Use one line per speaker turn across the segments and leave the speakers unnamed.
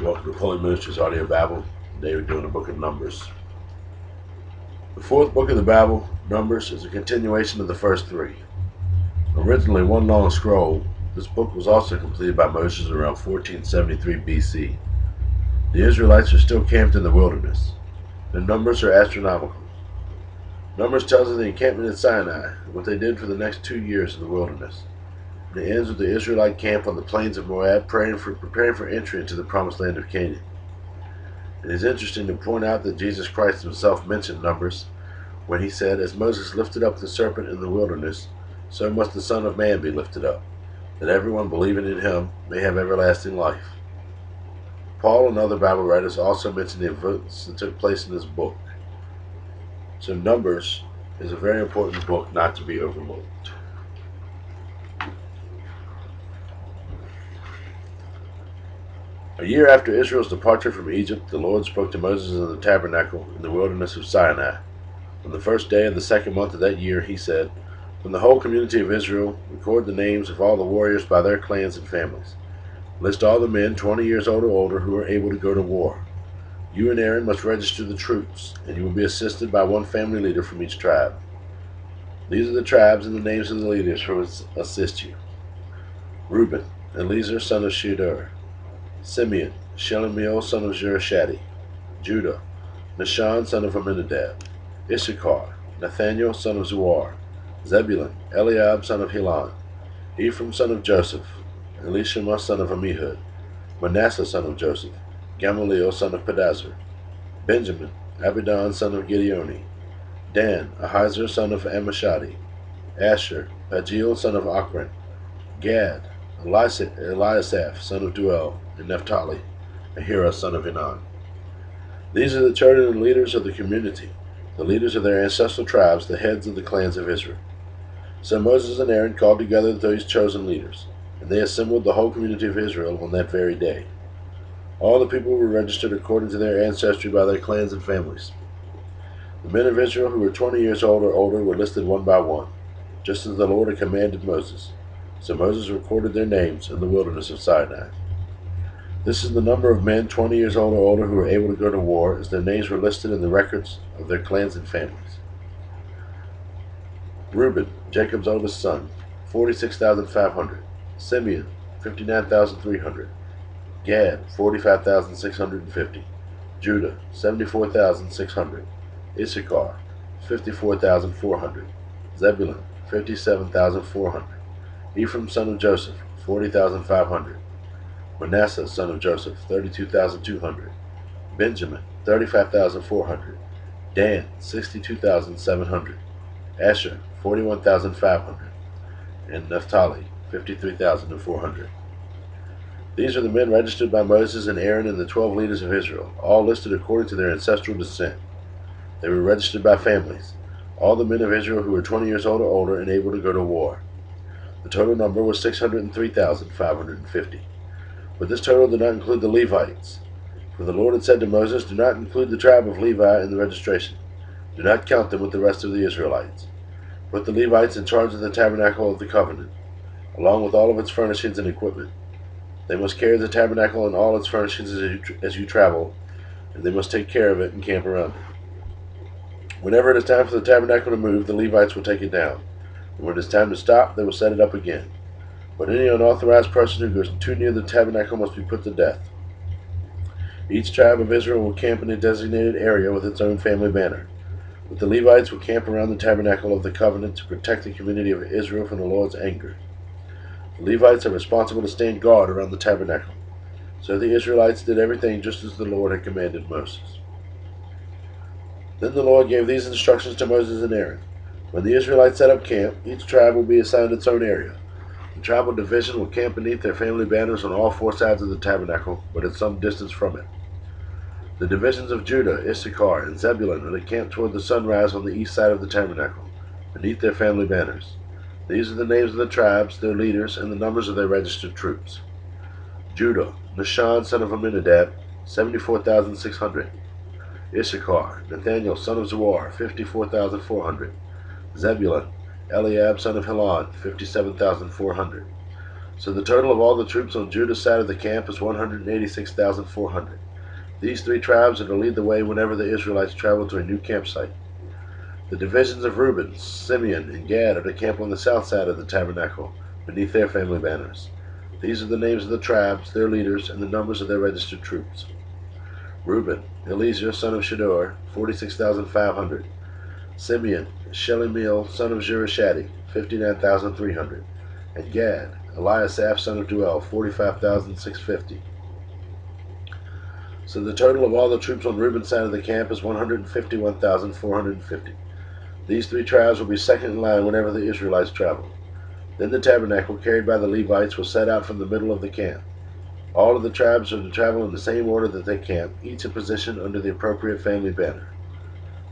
Welcome to PullyMinistries Audio Bible. Today we're doing the book of Numbers. The fourth book of the Bible, Numbers, is a continuation of the first three. Originally one long scroll, this book was also completed by Moses around 1473 BC. The Israelites are still camped in the wilderness. The numbers are astronomical. Numbers tells of the encampment at Sinai and what they did for the next 2 years in the wilderness. And it ends with the Israelite camp on the plains of Moab preparing for entry into the promised land of Canaan. It is interesting to point out that Jesus Christ himself mentioned Numbers when he said, "As Moses lifted up the serpent in the wilderness, so must the Son of Man be lifted up, that everyone believing in him may have everlasting life." Paul and other Bible writers also mention the events that took place in this book. So Numbers is a very important book not to be overlooked. A year after Israel's departure from Egypt, the Lord spoke to Moses in the tabernacle in the wilderness of Sinai. On the first day of the second month of that year, he said, "From the whole community of Israel, record the names of all the warriors by their clans and families. List all the men 20 years old or older who are able to go to war. You and Aaron must register the troops, and you will be assisted by one family leader from each tribe. These are the tribes and the names of the leaders who will assist you: Reuben, Eliezer son of Shedeur; Simeon, Shelumiel son of Jerishaddi; Judah, Nahshon son of Amminadab; Issachar, Nathaniel son of Zuar; Zebulun, Eliab son of Helon; Ephraim son of Joseph, Elishama son of Ammihud; Manasseh son of Joseph, Gamaliel son of Pedazur; Benjamin, Abidan son of Gideoni; Dan, Ahiezer son of Ammishaddai; Asher, Pagiel son of Achran; Gad, Eliasaph son of Duel; and Naphtali, Ahira son of Enan. These are the children and leaders of the community, the leaders of their ancestral tribes, the heads of the clans of Israel." So Moses and Aaron called together those chosen leaders, and they assembled the whole community of Israel on that very day. All the people were registered according to their ancestry by their clans and families. The men of Israel who were 20 years old or older were listed one by one, just as the Lord had commanded Moses. So Moses recorded their names in the wilderness of Sinai. This is the number of men 20 years old or older who were able to go to war, as their names were listed in the records of their clans and families. Reuben, Jacob's oldest son, 46,500. Simeon, 59,300. Gad, 45,650. Judah, 74,600. Issachar, 54,400. Zebulun, 57,400. Ephraim son of Joseph, 40,500. Manasseh son of Joseph, 32,200. Benjamin, 35,400. Dan, 62,700. Asher, 41,500. And Naphtali, 53,400. These are the men registered by Moses and Aaron and the 12 leaders of Israel, all listed according to their ancestral descent. They were registered by families, all the men of Israel who were 20 years old or older and able to go to war. The total number was 603,550. But this total did not include the Levites. For the Lord had said to Moses, "Do not include the tribe of Levi in the registration. Do not count them with the rest of the Israelites. Put the Levites in charge of the tabernacle of the covenant, along with all of its furnishings and equipment. They must carry the tabernacle and all its furnishings as you travel, and they must take care of it and camp around it. Whenever it is time for the tabernacle to move, the Levites will take it down, and when it is time to stop, they will set it up again. But any unauthorized person who goes too near the tabernacle must be put to death. Each tribe of Israel will camp in a designated area with its own family banner. But the Levites will camp around the tabernacle of the covenant to protect the community of Israel from the Lord's anger. The Levites are responsible to stand guard around the tabernacle." So the Israelites did everything just as the Lord had commanded Moses. Then the Lord gave these instructions to Moses and Aaron. "When the Israelites set up camp, each tribe will be assigned its own area. The tribal division will camp beneath their family banners on all four sides of the tabernacle, but at some distance from it. The divisions of Judah, Issachar, and Zebulun are to camp toward the sunrise on the east side of the tabernacle, beneath their family banners. These are the names of the tribes, their leaders, and the numbers of their registered troops: Judah, Nahshon son of Amminadab, 74,600. Issachar, Nathaniel son of Zuar, 54,400. Zebulun, Eliab son of Helon, 57,400. So the total of all the troops on Judah's side of the camp is 186,400. These three tribes are to lead the way whenever the Israelites travel to a new campsite. The divisions of Reuben, Simeon, and Gad are to camp on the south side of the tabernacle, beneath their family banners. These are the names of the tribes, their leaders, and the numbers of their registered troops. Reuben, Eliezer, son of Shedeur, 46,500. Simeon, Shelemiel, son of Jurishaddi, 59,300. And Gad, Eliasaph, son of Duel, 45,650. So the total of all the troops on Reuben's side of the camp is 151,450. These three tribes will be second in line whenever the Israelites travel. Then the tabernacle, carried by the Levites, will set out from the middle of the camp. All of the tribes are to travel in the same order that they camp, each in position under the appropriate family banner.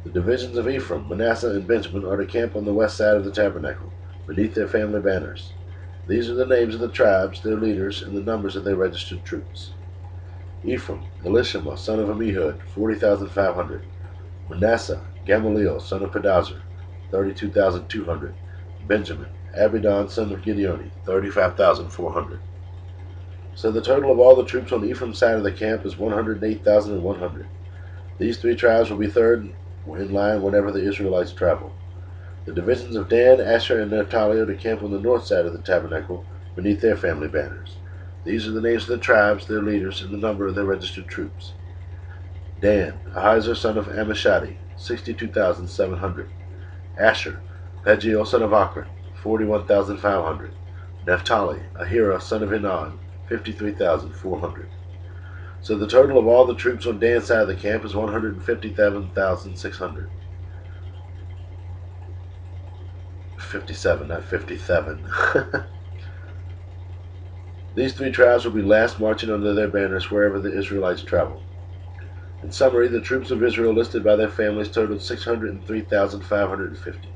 The divisions of Ephraim, Manasseh, and Benjamin are to camp on the west side of the tabernacle, beneath their family banners. These are the names of the tribes, their leaders, and the numbers of their registered troops. Ephraim, Elishama, son of Ammihud, 40,500. Manasseh, Gamaliel, son of Pedazur, 32,200. Benjamin, Abidan, son of Gideoni, 35,400. So the total of all the troops on Ephraim's side of the camp is 108,100. These three tribes will be third in line whenever the Israelites travel. The divisions of Dan, Asher, and Naphtali are to camp on the north side of the tabernacle, beneath their family banners. These are the names of the tribes, their leaders, and the number of their registered troops. Dan, Ahiezer, son of Amishadi, 62,700. Asher, Pagiel, son of Akran, 41,500. Naphtali, Ahira, son of Enan, 53,400. So the total of all the troops on Dan's side of the camp is 157,600. 57, not 57. These three tribes will be last marching under their banners wherever the Israelites travel. In summary, the troops of Israel listed by their families totaled 603,550.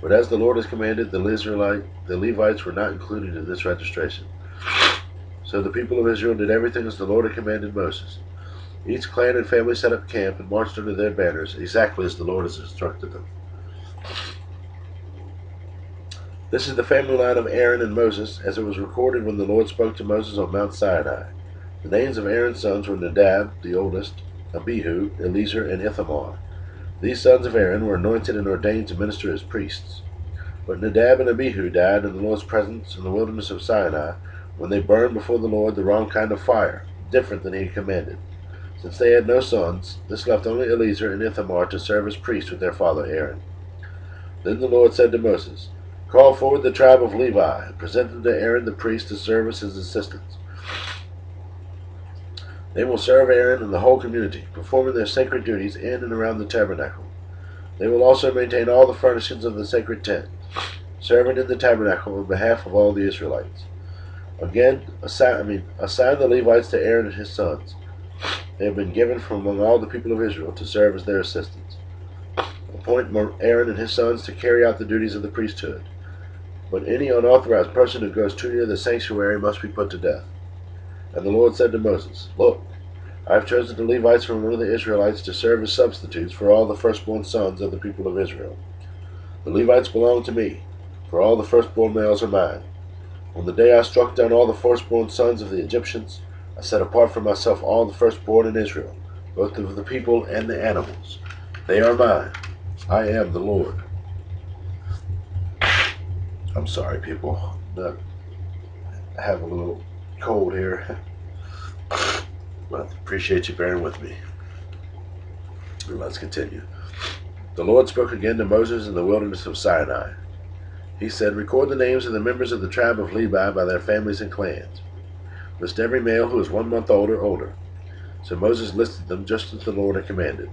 But as the Lord has commanded, the Levites were not included in this registration. So the people of Israel did everything as the Lord had commanded Moses. Each clan and family set up camp and marched under their banners, exactly as the Lord has instructed them. This is the family line of Aaron and Moses, as it was recorded when the Lord spoke to Moses on Mount Sinai. The names of Aaron's sons were Nadab, the oldest, Abihu, Eleazar, and Ithamar. These sons of Aaron were anointed and ordained to minister as priests. But Nadab and Abihu died in the Lord's presence in the wilderness of Sinai, when they burned before the Lord the wrong kind of fire, different than he had commanded. Since they had no sons, this left only Eleazar and Ithamar to serve as priests with their father Aaron. Then the Lord said to Moses, "Call forward the tribe of Levi, and present them to Aaron the priest to serve as his assistants. They will serve Aaron and the whole community, performing their sacred duties in and around the tabernacle. They will also maintain all the furnishings of the sacred tent, serving in the tabernacle on behalf of all the Israelites. Again, assign the Levites to Aaron and his sons. They have been given from among all the people of Israel to serve as their assistants. Appoint Aaron and his sons to carry out the duties of the priesthood. But any unauthorized person who goes too near the sanctuary must be put to death." And the Lord said to Moses, "Look, I have chosen the Levites from among the Israelites to serve as substitutes for all the firstborn sons of the people of Israel. The Levites belong to me, for all the firstborn males are mine. On the day I struck down all the firstborn sons of the Egyptians, I set apart for myself all the firstborn in Israel, both of the people and the animals. They are mine. I am the Lord." I'm sorry, people. I have a little cold here. But appreciate you bearing with me. Let's continue. The Lord spoke again to Moses in the wilderness of Sinai. He said, "Record the names of the members of the tribe of Levi by their families and clans. List every male who is 1 month old or older." So Moses listed them just as the Lord had commanded.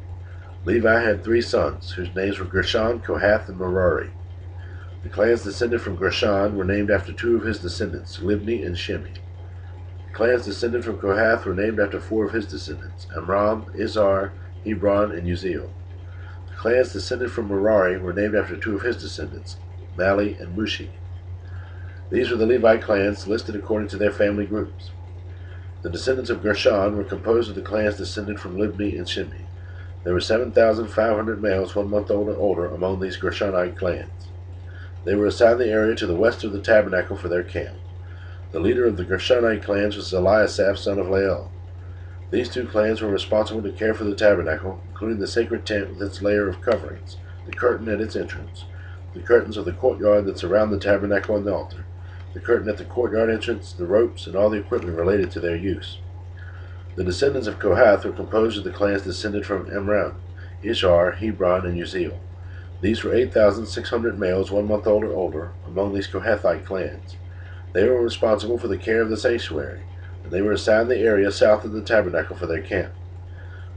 Levi had 3 sons, whose names were Gershon, Kohath, and Merari. The clans descended from Gershon were named after 2 of his descendants, Libni and Shimi. The clans descended from Kohath were named after 4 of his descendants, Amram, Izhar, Hebron, and Uzziel. The clans descended from Merari were named after 2 of his descendants, Mali and Mushi. These were the Levite clans listed according to their family groups. The descendants of Gershon were composed of the clans descended from Libni and Shimi. There were 7,500 males 1 month old or older among these Gershonite clans. They were assigned the area to the west of the tabernacle for their camp. The leader of the Gershonite clans was Eliasaph, son of Lael. These two clans were responsible to care for the tabernacle, including the sacred tent with its layer of coverings, the curtain at its entrance, the curtains of the courtyard that surround the tabernacle and the altar, the curtain at the courtyard entrance, the ropes, and all the equipment related to their use. The descendants of Kohath were composed of the clans descended from Amram, Ishar, Hebron, and Uzziel. These were 8,600 males 1 month old or older among these Kohathite clans. They were responsible for the care of the sanctuary, and they were assigned the area south of the tabernacle for their camp.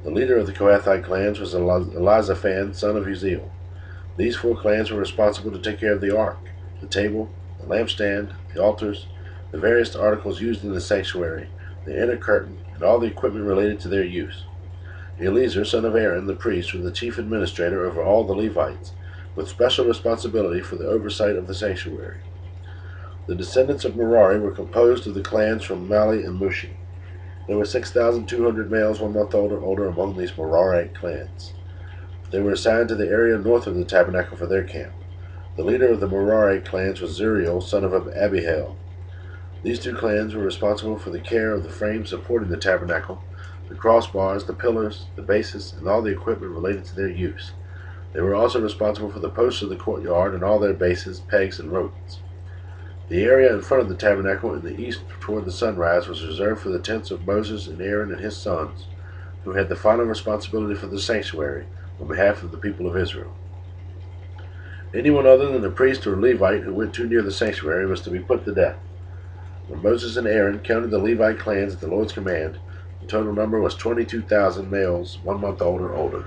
The leader of the Kohathite clans was Elizaphan, son of Uzziel. These 4 clans were responsible to take care of the ark, the table, the lampstand, the altars, the various articles used in the sanctuary, the inner curtain, and all the equipment related to their use. Eleazar, son of Aaron, the priest, was the chief administrator over all the Levites, with special responsibility for the oversight of the sanctuary. The descendants of Merari were composed of the clans from Mali and Mushi. There were 6,200 males 1 month old or older among these Merarite clans. They were assigned to the area north of the tabernacle for their camp. The leader of the Merarite clans was Zuriel, son of Abihail. These 2 clans were responsible for the care of the frame supporting the tabernacle, the crossbars, the pillars, the bases, and all the equipment related to their use. They were also responsible for the posts of the courtyard and all their bases, pegs, and ropes. The area in front of the tabernacle in the east toward the sunrise was reserved for the tents of Moses and Aaron and his sons, who had the final responsibility for the sanctuary on behalf of the people of Israel. Anyone other than a priest or Levite who went too near the sanctuary was to be put to death. When Moses and Aaron counted the Levite clans at the Lord's command, the total number was 22,000 males 1 month old or older.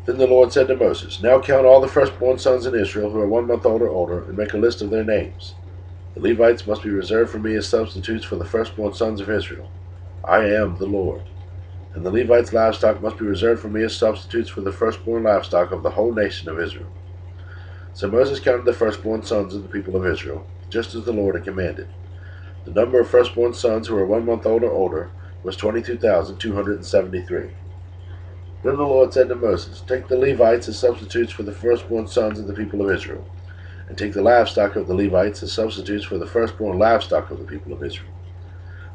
Then the Lord said to Moses, "Now count all the firstborn sons in Israel who are 1 month old or older, and make a list of their names. The Levites must be reserved for me as substitutes for the firstborn sons of Israel. I am the Lord. And the Levites' livestock must be reserved for me as substitutes for the firstborn livestock of the whole nation of Israel." So Moses counted the firstborn sons of the people of Israel, just as the Lord had commanded. The number of firstborn sons who were 1 month old or older was 22,273. Then the Lord said to Moses, "Take the Levites as substitutes for the firstborn sons of the people of Israel, and take the livestock of the Levites as substitutes for the firstborn livestock of the people of Israel.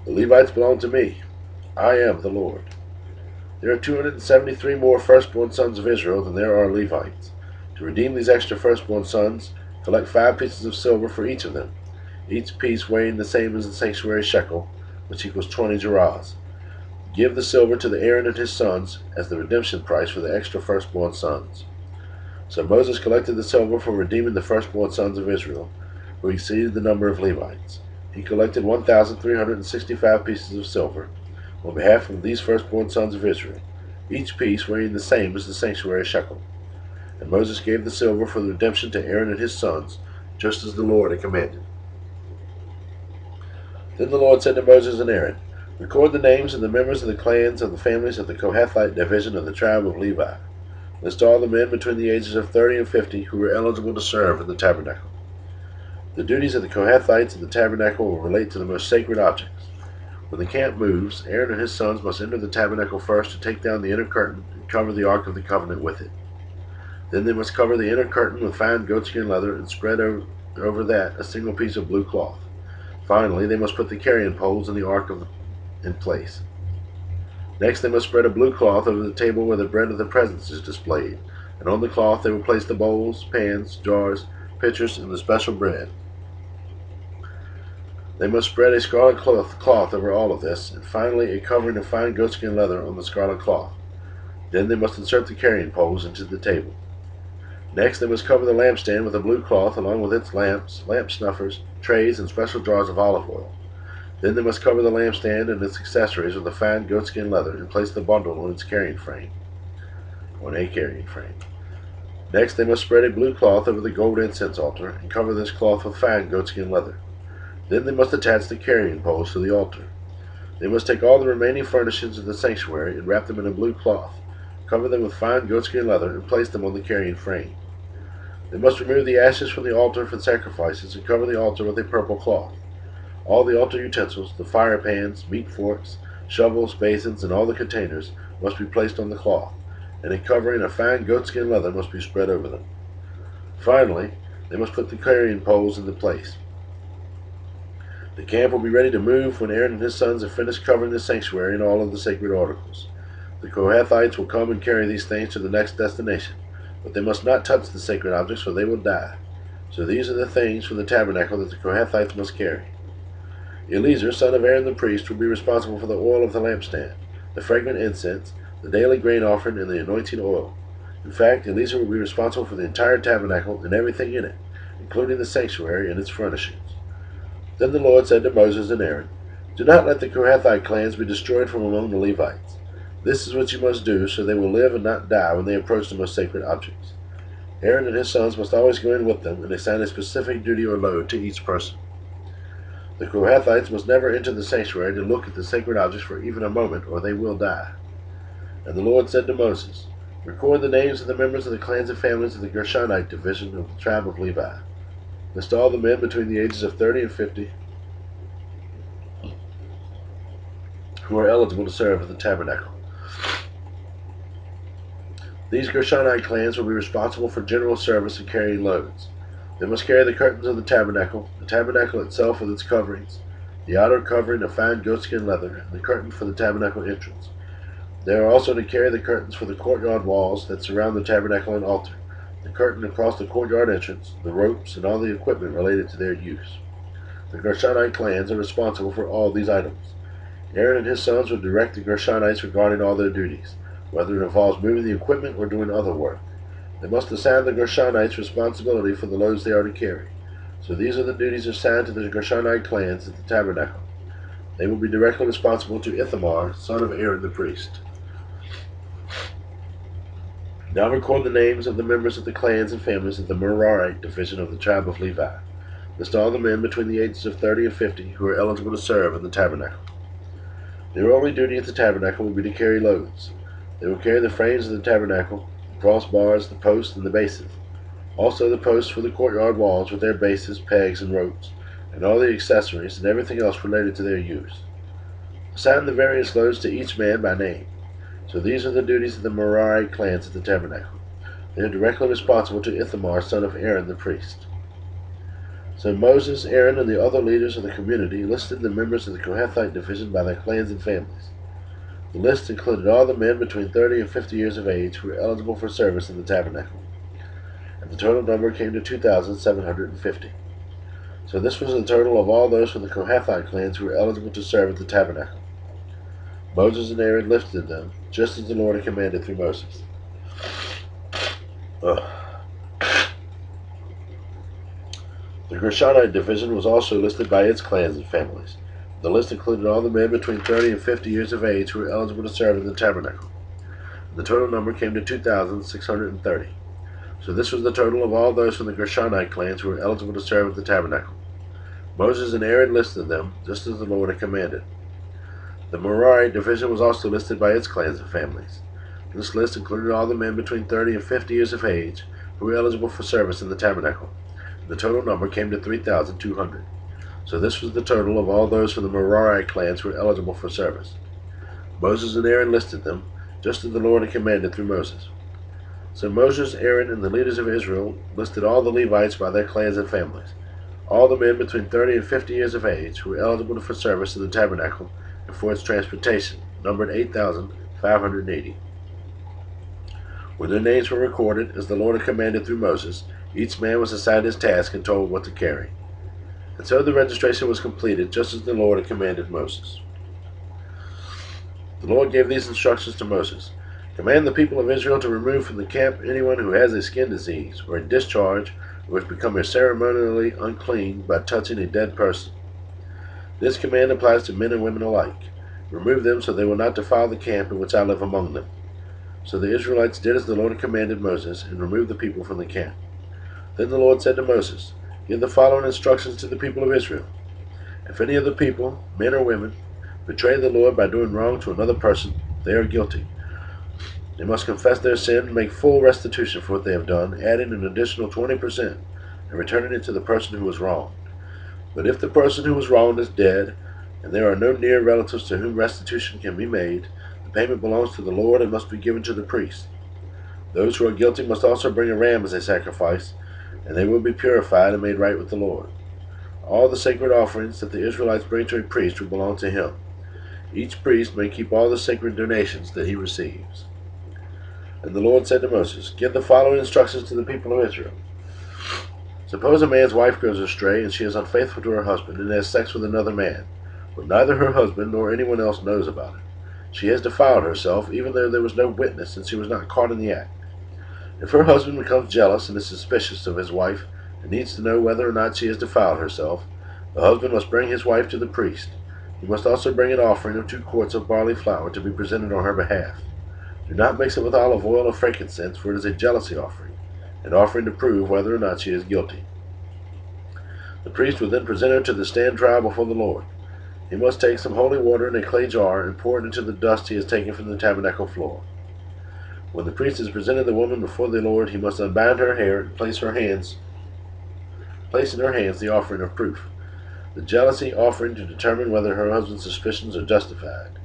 The Levites belong to me. I am the Lord. There are 273 more firstborn sons of Israel than there are Levites. To redeem these extra firstborn sons, collect 5 pieces of silver for each of them, each piece weighing the same as the sanctuary shekel, which equals 20 gerahs. Give the silver to the Aaron and his sons as the redemption price for the extra firstborn sons." So Moses collected the silver for redeeming the firstborn sons of Israel, who exceeded the number of Levites. He collected 1,365 pieces of silver on behalf of these firstborn sons of Israel, each piece weighing the same as the sanctuary shekel. And Moses gave the silver for the redemption to Aaron and his sons, just as the Lord had commanded. Then the Lord said to Moses and Aaron, "Record the names of the members of the clans of the families of the Kohathite division of the tribe of Levi. List all the men between the ages of 30 and 50 who were eligible to serve in the tabernacle. The duties of the Kohathites in the tabernacle will relate to the most sacred objects. When the camp moves, Aaron and his sons must enter the tabernacle first to take down the inner curtain and cover the Ark of the Covenant with it. Then they must cover the inner curtain with fine goatskin leather and spread over that a single piece of blue cloth. Finally, they must put the carrying poles in the Ark in place. Next, they must spread a blue cloth over the table where the bread of the presence is displayed, and on the cloth they will place the bowls, pans, jars, pitchers, and the special bread. They must spread a scarlet cloth over all of this, and finally a covering of fine goatskin leather on the scarlet cloth. Then they must insert the carrying poles into the table. Next, they must cover the lampstand with a blue cloth along with its lamps, lamp snuffers, trays, and special jars of olive oil. Then they must cover the lampstand and its accessories with a fine goatskin leather and place the bundle on a carrying frame. Next, they must spread a blue cloth over the gold incense altar and cover this cloth with fine goatskin leather. Then they must attach the carrying poles to the altar. They must take all the remaining furnishings of the sanctuary and wrap them in a blue cloth, cover them with fine goatskin leather, and place them on the carrying frame. They must remove the ashes from the altar for sacrifices and cover the altar with a purple cloth. All the altar utensils, the fire pans, meat forks, shovels, basins, and all the containers must be placed on the cloth, and a covering of fine goatskin leather must be spread over them. Finally, they must put the carrying poles into place. The camp will be ready to move when Aaron and his sons have finished covering the sanctuary and all of the sacred articles. The Kohathites will come and carry these things to the next destination, but they must not touch the sacred objects, or they will die. So these are the things from the tabernacle that the Kohathites must carry. Eleazar, son of Aaron the priest, will be responsible for the oil of the lampstand, the fragrant incense, the daily grain offering, and the anointing oil. In fact, Eleazar will be responsible for the entire tabernacle and everything in it, including the sanctuary and its furnishings. Then the Lord said to Moses and Aaron, "Do not let the Kohathite clans be destroyed from among the Levites. This is what you must do, so they will live and not die when they approach the most sacred objects. Aaron and his sons must always go in with them and assign a specific duty or load to each person. The Kohathites must never enter the sanctuary to look at the sacred objects for even a moment, or they will die." And the Lord said to Moses, "Record the names of the members of the clans and families of the Gershonite division of the tribe of Levi. List all the men between the ages of 30 and 50 who are eligible to serve in the tabernacle. These Gershonite clans will be responsible for general service and carrying loads. They must carry the curtains of the tabernacle itself with its coverings, the outer covering of fine goatskin leather, and the curtain for the tabernacle entrance. They are also to carry the curtains for the courtyard walls that surround the tabernacle and altar, the curtain across the courtyard entrance, the ropes, and all the equipment related to their use. The Gershonite clans are responsible for all these items. Aaron and his sons will direct the Gershonites regarding all their duties, whether it involves moving the equipment or doing other work. They must assign the Gershonites responsibility for the loads they are to carry. So these are the duties assigned to the Gershonite clans at the tabernacle. They will be directly responsible to Ithamar, son of Aaron the priest. Now record the names of the members of the clans and families of the Merarite division of the tribe of Levi. List all the men between the ages of 30 and 50 who are eligible to serve in the tabernacle. Their only duty at the tabernacle will be to carry loads. They will carry the frames of the tabernacle, the crossbars, the posts, and the bases. Also the posts for the courtyard walls with their bases, pegs, and ropes, and all the accessories and everything else related to their use. Assign the various loads to each man by name. So these are the duties of the Merarite clans at the tabernacle. They are directly responsible to Ithamar, son of Aaron the priest. So Moses, Aaron, and the other leaders of the community listed the members of the Kohathite division by their clans and families. The list included all the men between 30 and 50 years of age who were eligible for service in the tabernacle, and the total number came to 2,750. So this was the total of all those from the Kohathite clans who were eligible to serve at the tabernacle. Moses and Aaron listed them, just as the Lord had commanded through Moses. The Gershonite division was also listed by its clans and families. The list included all the men between 30 and 50 years of age who were eligible to serve in the tabernacle. The total number came to 2,630. So this was the total of all those from the Gershonite clans who were eligible to serve at the tabernacle. Moses and Aaron listed them, just as the Lord had commanded. The Merari division was also listed by its clans and families. This list included all the men between 30 and 50 years of age who were eligible for service in the tabernacle. The total number came to 3,200. So this was the total of all those from the Merari clans who were eligible for service. Moses and Aaron listed them, just as the Lord had commanded through Moses. So Moses, Aaron, and the leaders of Israel listed all the Levites by their clans and families. All the men between 30 and 50 years of age who were eligible for service in the tabernacle and for its transportation numbered 8,580. When their names were recorded, as the Lord had commanded through Moses, each man was assigned his task and told what to carry. And so the registration was completed, just as the Lord had commanded Moses. The Lord gave these instructions to Moses. Command the people of Israel to remove from the camp anyone who has a skin disease, or a discharge, or has become ceremonially unclean by touching a dead person. This command applies to men and women alike. Remove them so they will not defile the camp in which I live among them. So the Israelites did as the Lord had commanded Moses, and removed the people from the camp. Then the Lord said to Moses, Give the following instructions to the people of Israel. If any of the people, men or women, betray the Lord by doing wrong to another person, they are guilty. They must confess their sin and make full restitution for what they have done, adding an additional 20% and returning it to the person who was wronged. But if the person who was wronged is dead, and there are no near relatives to whom restitution can be made, the payment belongs to the Lord and must be given to the priest. Those who are guilty must also bring a ram as a sacrifice, and they will be purified and made right with the Lord. All the sacred offerings that the Israelites bring to a priest will belong to him. Each priest may keep all the sacred donations that he receives. And the Lord said to Moses, Give the following instructions to the people of Israel. Suppose a man's wife goes astray, and she is unfaithful to her husband, and has sex with another man, but neither her husband nor anyone else knows about it. She has defiled herself, even though there was no witness, and she was not caught in the act. If her husband becomes jealous and is suspicious of his wife, and needs to know whether or not she has defiled herself, the husband must bring his wife to the priest. He must also bring an offering of 2 quarts of barley flour to be presented on her behalf. Do not mix it with olive oil or frankincense, for it is a jealousy offering, an offering to prove whether or not she is guilty. The priest will then present her to the stand trial before the Lord. He must take some holy water in a clay jar and pour it into the dust he has taken from the tabernacle floor. When the priest has presented the woman before the Lord, he must unbind her hair and place in her hands the offering of proof, the jealousy offering to determine whether her husband's suspicions are justified.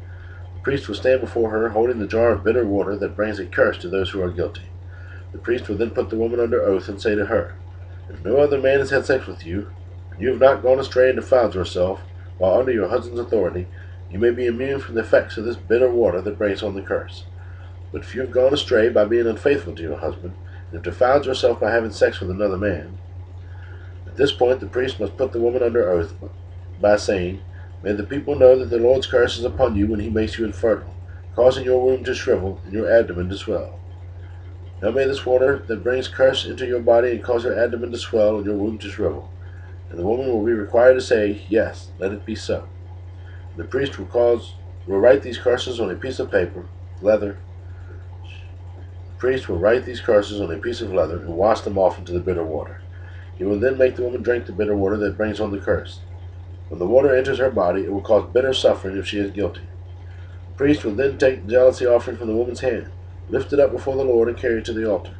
The priest will stand before her holding the jar of bitter water that brings a curse to those who are guilty. The priest will then put the woman under oath and say to her, If no other man has had sex with you, and you have not gone astray and defiled yourself, while under your husband's authority, you may be immune from the effects of this bitter water that brings on the curse. But if you have gone astray by being unfaithful to your husband, and have defiled yourself by having sex with another man, at this point the priest must put the woman under oath by saying, May the people know that the Lord's curse is upon you when he makes you infertile, causing your womb to shrivel and your abdomen to swell. Now may this water that brings curse into your body and cause your abdomen to swell and your womb to shrivel. And the woman will be required to say, Yes, let it be so. The priest will write these curses on a piece of leather. The priest will write these curses on a piece of leather and wash them off into the bitter water. He will then make the woman drink the bitter water that brings on the curse. When the water enters her body, it will cause bitter suffering if she is guilty. The priest will then take the jealousy offering from the woman's hand, lift it up before the Lord, and carry it to the altar.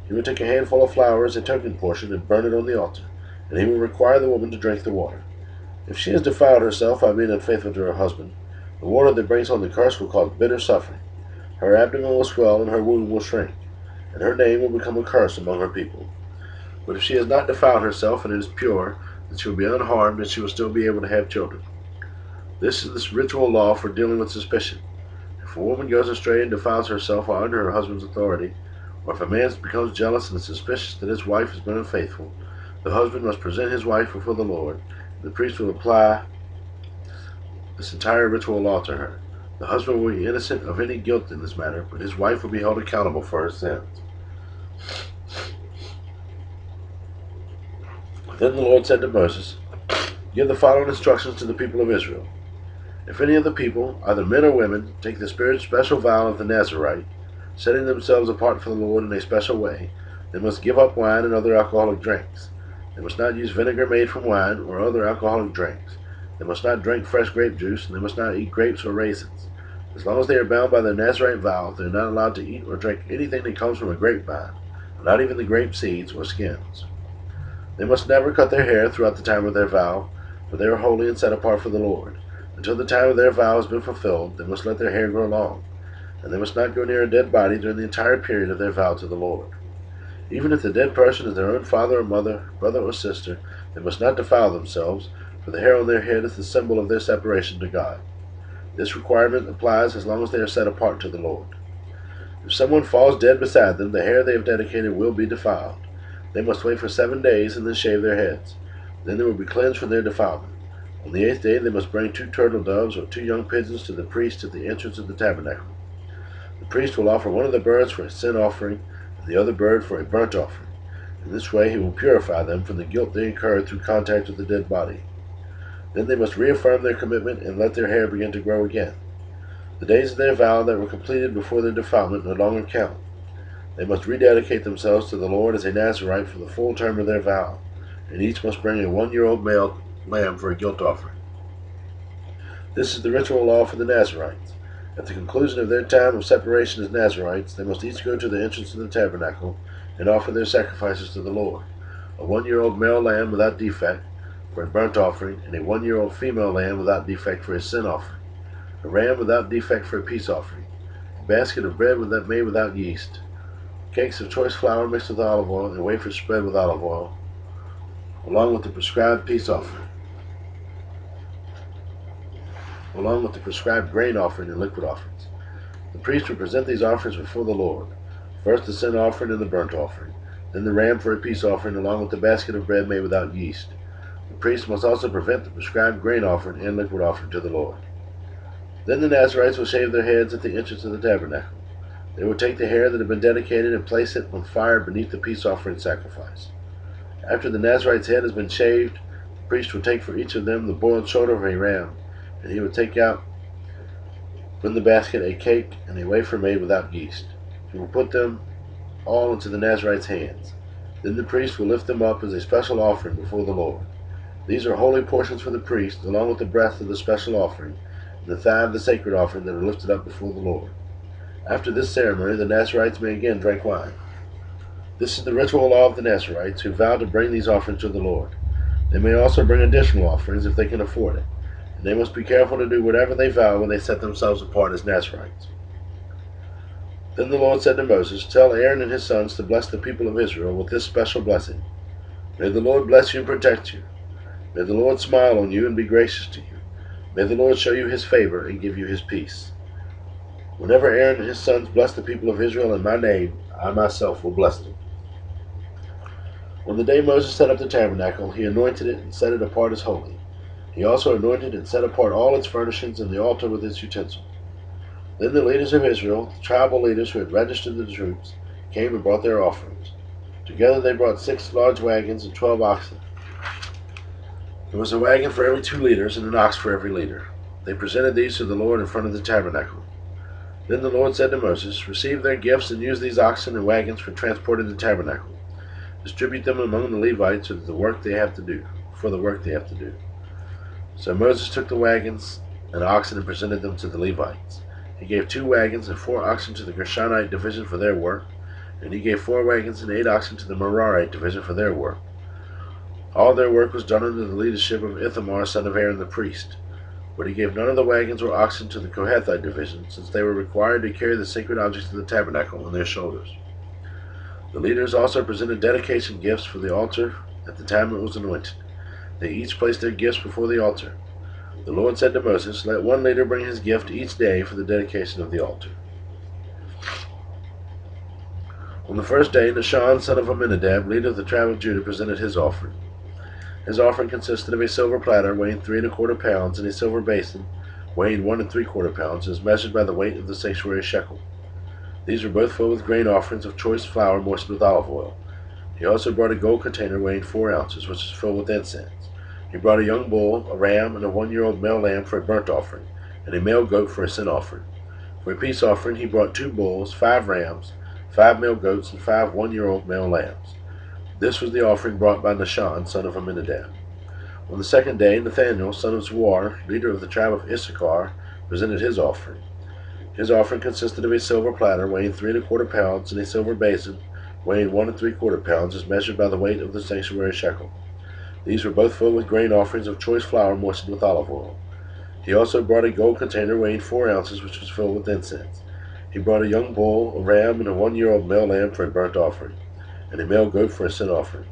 He will take a handful of flour as a token portion and burn it on the altar, and he will require the woman to drink the water. If she has defiled herself by being unfaithful to her husband, the water that brings on the curse will cause bitter suffering. Her abdomen will swell and her womb will shrink, and her name will become a curse among her people. But if she has not defiled herself and it is pure, then she will be unharmed and she will still be able to have children. This is the ritual law for dealing with suspicion. If a woman goes astray and defiles herself while under her husband's authority, or if a man becomes jealous and is suspicious that his wife has been unfaithful, the husband must present his wife before the Lord, and the priest will apply this entire ritual law to her. The husband will be innocent of any guilt in this matter, but his wife will be held accountable for her sins. Then the Lord said to Moses, Give the following instructions to the people of Israel. If any of the people, either men or women, take the special vow of the Nazarite, setting themselves apart for the Lord in a special way, they must give up wine and other alcoholic drinks. They must not use vinegar made from wine or other alcoholic drinks. They must not drink fresh grape juice, and they must not eat grapes or raisins. As long as they are bound by their Nazarite vow, they are not allowed to eat or drink anything that comes from a grapevine, not even the grape seeds or skins. They must never cut their hair throughout the time of their vow, for they are holy and set apart for the Lord. Until the time of their vow has been fulfilled, they must let their hair grow long, and they must not go near a dead body during the entire period of their vow to the Lord. Even if the dead person is their own father or mother, brother or sister, they must not defile themselves, for the hair on their head is the symbol of their separation to God. This requirement applies as long as they are set apart to the Lord. If someone falls dead beside them, the hair they have dedicated will be defiled. They must wait for 7 days and then shave their heads. Then they will be cleansed from their defilement. On the 8th day they must bring 2 turtle doves or 2 young pigeons to the priest at the entrance of the tabernacle. The priest will offer one of the birds for a sin offering and the other bird for a burnt offering. In this way he will purify them from the guilt they incurred through contact with the dead body. Then they must reaffirm their commitment and let their hair begin to grow again. The days of their vow that were completed before their defilement no longer count. They must rededicate themselves to the Lord as a Nazarite for the full term of their vow, and each must bring a 1-year-old male lamb for a guilt offering. This is the ritual law for the Nazarites. At the conclusion of their time of separation as Nazarites, they must each go to the entrance of the tabernacle and offer their sacrifices to the Lord: a 1-year-old male lamb without defect for a burnt offering, and a 1-year-old female lamb without defect for a sin offering, a ram without defect for a peace offering, a basket of bread made without yeast, cakes of choice flour mixed with olive oil, and wafers spread with olive oil, along with the prescribed peace offering. along with the prescribed grain offering and liquid offerings. The priest would present these offerings before the Lord, first the sin offering and the burnt offering, then the ram for a peace offering along with the basket of bread made without yeast. The priest must also present the prescribed grain offering and liquid offering to the Lord. Then the Nazarites will shave their heads at the entrance of the tabernacle. They will take the hair that had been dedicated and place it on fire beneath the peace offering sacrifice. After the Nazarite's head has been shaved, the priest will take for each of them the boiled shoulder of a ram, and he will take out from the basket a cake and a wafer made without yeast. He will put them all into the Nazarite's hands. Then the priest will lift them up as a special offering before the Lord. These are holy portions for the priest, along with the breast of the special offering, and the thigh of the sacred offering that are lifted up before the Lord. After this ceremony, the Nazarites may again drink wine. This is the ritual law of the Nazarites, who vow to bring these offerings to the Lord. They may also bring additional offerings if they can afford it, and they must be careful to do whatever they vow when they set themselves apart as Nazarites. Then the Lord said to Moses, "Tell Aaron and his sons to bless the people of Israel with this special blessing. May the Lord bless you and protect you. May the Lord smile on you and be gracious to you. May the Lord show you his favor and give you his peace. Whenever Aaron and his sons bless the people of Israel in my name, I myself will bless them." On the day Moses set up the tabernacle, he anointed it and set it apart as holy. He also anointed and set apart all its furnishings and the altar with its utensils. Then the leaders of Israel, the tribal leaders who had registered the troops, came and brought their offerings. Together they brought 6 large wagons and 12 oxen. There was a wagon for every 2 leaders and an ox for every leader. They presented these to the Lord in front of the tabernacle. Then the Lord said to Moses, "Receive their gifts and use these oxen and wagons for transporting the tabernacle. Distribute them among the Levites for the work they have to do. So Moses took the wagons and oxen and presented them to the Levites. He gave 2 wagons and 4 oxen to the Gershonite division for their work, and he gave 4 wagons and 8 oxen to the Merarite division for their work. All their work was done under the leadership of Ithamar, son of Aaron the priest. But he gave none of the wagons or oxen to the Kohathite division, since they were required to carry the sacred objects of the tabernacle on their shoulders. The leaders also presented dedication gifts for the altar at the time it was anointed. They each placed their gifts before the altar. The Lord said to Moses, "Let one leader bring his gift each day for the dedication of the altar." On the first day, Nahshon, son of Amminadab, leader of the tribe of Judah, presented his offering. His offering consisted of a silver platter weighing 3¼ pounds and a silver basin weighing 1¾ pounds, as measured by the weight of the sanctuary shekel. These were both filled with grain offerings of choice flour moistened with olive oil. He also brought a gold container weighing 4 ounces, which was filled with incense. He brought a young bull, a ram, and a 1-year-old male lamb for a burnt offering, and a male goat for a sin offering. For a peace offering, he brought 2 bulls, 5 rams, 5 male goats, and 5 1-year-old male lambs. This was the offering brought by Nahshon, son of Amminadab. On the second day, Nathanael, son of Zuar, leader of the tribe of Issachar, presented his offering. His offering consisted of a silver platter weighing 3¼ pounds and a silver basin weighing 1¾ pounds, as measured by the weight of the sanctuary shekel. These were both filled with grain offerings of choice flour moistened with olive oil. He also brought a gold container weighing 4 ounces, which was filled with incense. He brought a young bull, a ram, and a 1-year-old male lamb for a burnt offering, and a male goat for a sin offering.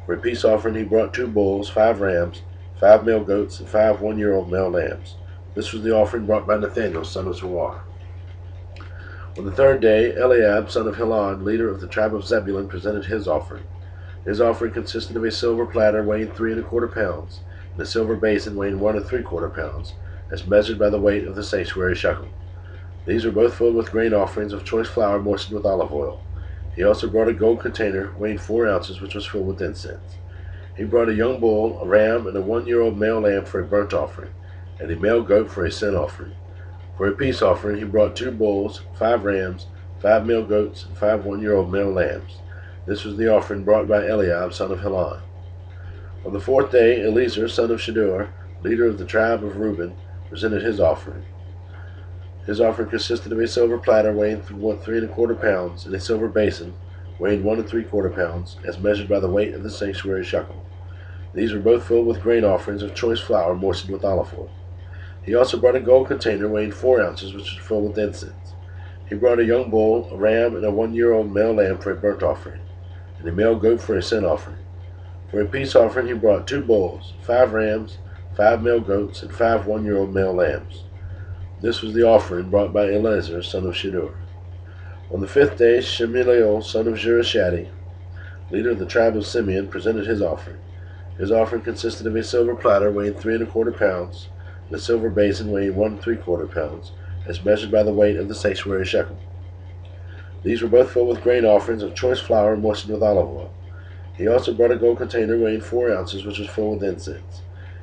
For a peace offering, he brought 2 bulls, 5 rams, 5 male goats, and 5 1-year-old male lambs. This was the offering brought by Nathanael, son of Zuar. On the third day, Eliab, son of Helon, leader of the tribe of Zebulun, presented his offering. His offering consisted of a silver platter weighing 3¼ pounds, and a silver basin weighing 1¾ pounds, as measured by the weight of the sanctuary shekel. These were both filled with grain offerings of choice flour moistened with olive oil. He also brought a gold container weighing 4 ounces, which was filled with incense. He brought a young bull, a ram, and a 1-year-old male lamb for a burnt offering, and a male goat for a sin offering. For a peace offering, he brought 2 bulls, 5 rams, 5 male goats, and 5 1-year-old male lambs. This was the offering brought by Eliab, son of Helon. On the fourth day, Eliezer, son of Shedeur, leader of the tribe of Reuben, presented his offering. His offering consisted of a silver platter weighing 3¼ pounds and a silver basin weighing 1¾ pounds, as measured by the weight of the sanctuary shekel. These were both filled with grain offerings of choice flour moistened with olive oil. He also brought a gold container weighing 4 ounces, which was filled with incense. He brought a young bull, a ram, and a 1-year-old male lamb for a burnt offering, and a male goat for a sin offering. For a peace offering, he brought 2 bulls, 5 rams, 5 male goats, and 5 one-year-old male lambs. This was the offering brought by Eleazar, son of Shedeur. On the 5th day, Shemuel, son of Jurishaddi, leader of the tribe of Simeon, presented his offering. His offering consisted of a silver platter weighing 3¼ pounds, and a silver basin weighing 1¾ pounds, as measured by the weight of the sanctuary shekel. These were both filled with grain offerings of choice flour moistened with olive oil. He also brought a gold container weighing 4 ounces, which was filled with incense.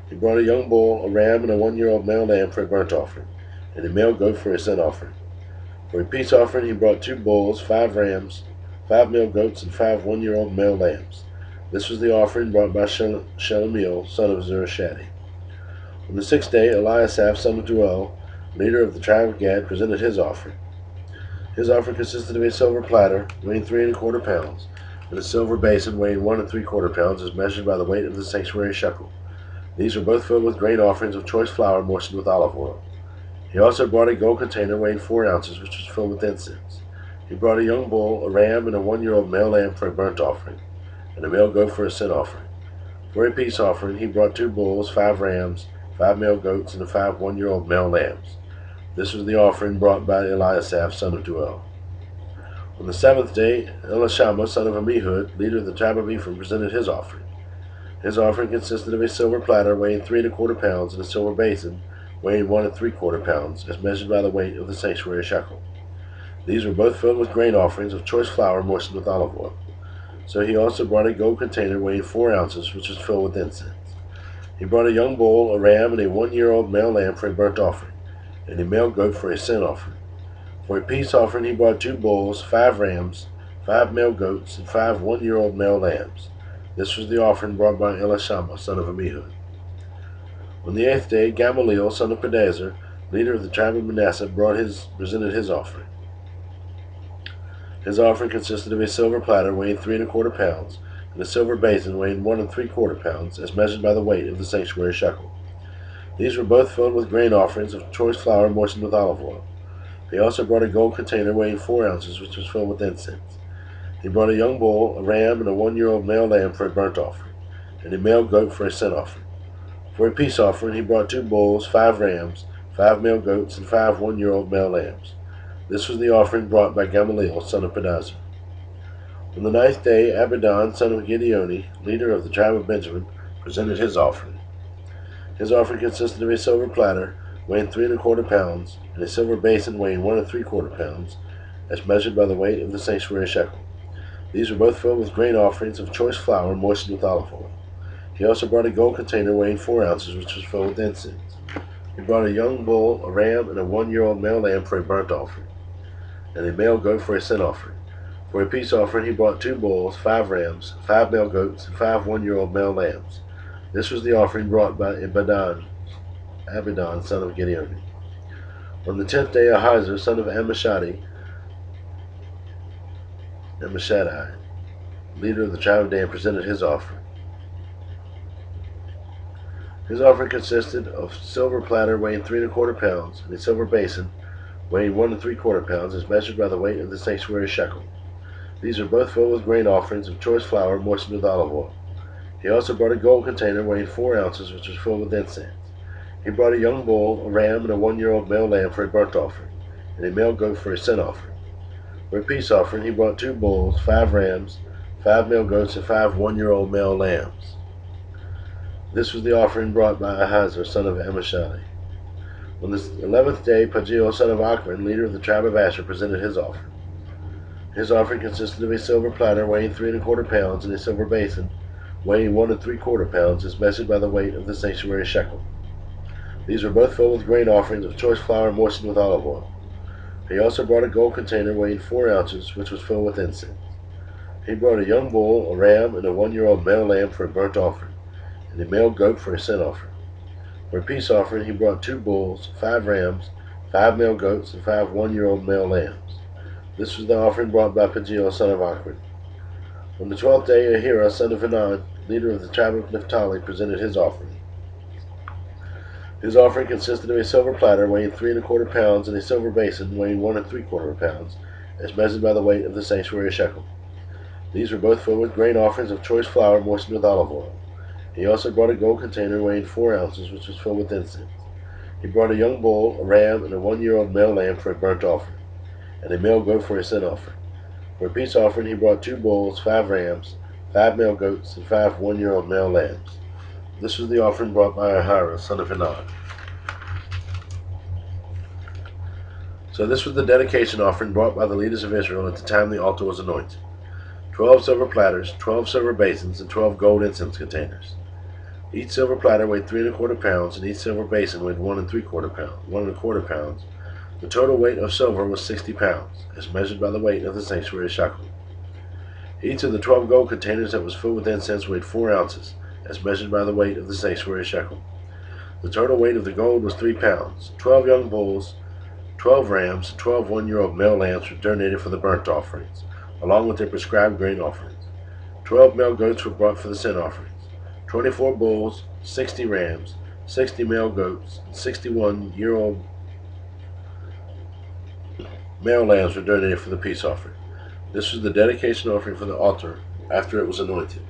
He brought a young bull, a ram, and a one-year-old male lamb for a burnt offering, and a male goat for a sin offering. For a peace offering, he brought 2 bulls, 5 rams, 5 male goats, and 5 one-year-old male lambs. This was the offering brought by Shelumiel, son of Zurishaddi. On the 6th day, Eliasaph, son of Deuel, leader of the tribe of Gad, presented his offering. His offering consisted of a silver platter weighing 3¼ pounds, and a silver basin weighing 1¾ pounds, as measured by the weight of the sanctuary shekel. These were both filled with grain offerings of choice flour moistened with olive oil. He also brought a gold container weighing 4 ounces, which was filled with incense. He brought a young bull, a ram, and a one-year-old male lamb for a burnt offering, and a male goat for a sin offering. For a peace offering, he brought 2 bulls, 5 rams, 5 male goats, and 5 one-year-old male lambs. This was the offering brought by Eliasaph, son of Deuel. On the 7th day, Elishama, son of Ammihud, leader of the tribe of Ephraim, presented his offering. His offering consisted of a silver platter weighing 3¼ pounds, and a silver basin weighing 1¾ pounds, as measured by the weight of the sanctuary shekel. These were both filled with grain offerings of choice flour moistened with olive oil. So he also brought a gold container weighing 4 ounces, which was filled with incense. He brought a young bull, a ram, and a one-year-old male lamb for a burnt offering, and a male goat for a sin offering. For a peace offering, he brought 2 bulls, 5 rams, 5 male goats, and 5 one-year-old male lambs. This was the offering brought by Elishama, son of Ammihud. On the 8th day, Gamaliel, son of Pedazur, leader of the tribe of Manasseh, presented his offering. His offering consisted of a silver platter weighing 3¼ pounds, and a silver basin weighing 1¾ pounds, as measured by the weight of the sanctuary shekel. These were both filled with grain offerings of choice flour moistened with olive oil. He also brought a gold container weighing 4 ounces, which was filled with incense. He brought a young bull, a ram, and a one-year-old male lamb for a burnt offering, and a male goat for a sin offering. For a peace offering, he brought 2 bulls, 5 rams, 5 male goats, and 5 one-year-old male lambs. This was the offering brought by Gamaliel, son of Pedazur. On the 9th day, Abidan, son of Gideoni, leader of the tribe of Benjamin, presented his offering. His offering consisted of a silver platter weighing 3¼ pounds, and a silver basin weighing 1¾ pounds, as measured by the weight of the sanctuary shekel. These were both filled with grain offerings of choice flour moistened with olive oil. He also brought a gold container weighing 4 ounces, which was filled with incense. He brought a young bull, a ram, and a one-year-old male lamb for a burnt offering, and a male goat for a sin offering. For a peace offering, he brought 2 bulls, 5 rams, 5 male goats, and 5 one-year-old male lambs. This was the offering brought by Abidan, son of Gideoni. On the 10th day, Ahiezer, son of Ammishaddai, leader of the tribe of Dan, presented his offering. His offering consisted of silver platter weighing 3¼ pounds, and a silver basin weighing 1¾ pounds, as measured by the weight of the sanctuary shekel. These were both filled with grain offerings of choice flour moistened with olive oil. He also brought a gold container weighing 4 ounces, which was filled with incense. He brought a young bull, a ram, and a one-year-old male lamb for a burnt offering, and a male goat for a sin offering. For a peace offering, he brought 2 bulls, 5 rams, 5 male goats, and 5 one-year-old male lambs. This was the offering brought by Ahiezer, son of Ammishaddai. On the 11th day, Pagiel, son of Achman, leader of the tribe of Asher, presented his offering. His offering consisted of a silver platter weighing 3¼ pounds, and a silver basin weighing 1¾ pounds, as measured by the weight of the sanctuary shekel. These were both filled with grain offerings of choice flour moistened with olive oil. He also brought a gold container weighing 4 ounces, which was filled with incense. He brought a young bull, a ram, and a one-year-old male lamb for a burnt offering, and a male goat for a sin offering. For a peace offering, he brought 2 bulls, 5 rams, 5 male goats, and 5 one-year-old male lambs. This was the offering brought by Pagiel, son of Achman. On the 12th day, Ahira, son of Enan, leader of the tribe of Naphtali, presented his offering. His offering consisted of a silver platter weighing 3¼ pounds, and a silver basin weighing 1¾ pounds, as measured by the weight of the sanctuary shekel. These were both filled with grain offerings of choice flour moistened with olive oil. He also brought a gold container weighing 4 ounces, which was filled with incense. He brought a young bull, a ram, and a 1-year-old male lamb for a burnt offering, and a male goat for a sin offering. For a peace offering he brought 2 bulls, 5 rams, 5 male goats, and 5 1-year-old male lambs. This was the offering brought by Ahira, son of Enan. So this was the dedication offering brought by the leaders of Israel at the time the altar was anointed: 12 silver platters, 12 silver basins, and 12 gold incense containers. Each silver platter weighed 3 1/4 pounds, and each silver basin weighed 1 1/4 pounds. The total weight of silver was 60 pounds, as measured by the weight of the sanctuary shekel. Each of the 12 gold containers that was filled with incense weighed 4 ounces, as measured by the weight of the sanctuary shekel. The total weight of the gold was 3 pounds. 12 young bulls, 12 rams, and 12 1-year-old male lambs were donated for the burnt offerings, along with their prescribed grain offerings. 12 male goats were brought for the sin offerings. 24 bulls, 60 rams, 60 male goats, and 61-year-old male lambs were donated for the peace offering. This was the dedication offering for the altar after it was anointed.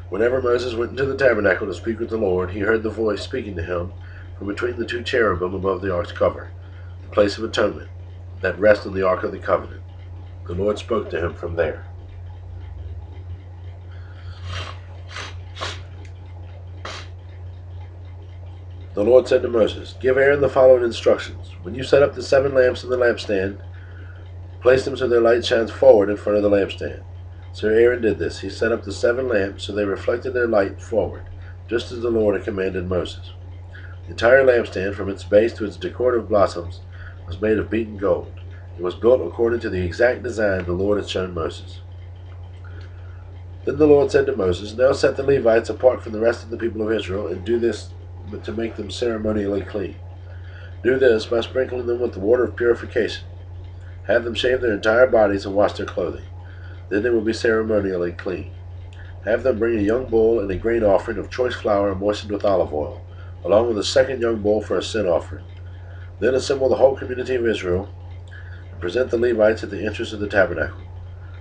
Whenever Moses went into the tabernacle to speak with the Lord, he heard the voice speaking to him from between the 2 cherubim above the ark's cover, the place of atonement, that rests on the ark of the covenant. The Lord spoke to him from there. The Lord said to Moses, "Give Aaron the following instructions. When you set up the 7 lamps in the lampstand, place them so their light shines forward in front of the lampstand." So Aaron did this. He set up the 7 lamps so they reflected their light forward, just as the Lord had commanded Moses. The entire lampstand, from its base to its decorative blossoms, was made of beaten gold. It was built according to the exact design the Lord had shown Moses. Then the Lord said to Moses, "Now set the Levites apart from the rest of the people of Israel, and do this to make them ceremonially clean. Do this by sprinkling them with the water of purification. Have them shave their entire bodies and wash their clothing. Then they will be ceremonially clean. Have them bring a young bull and a grain offering of choice flour moistened with olive oil, along with a second young bull for a sin offering. Then assemble the whole community of Israel and present the Levites at the entrance of the tabernacle.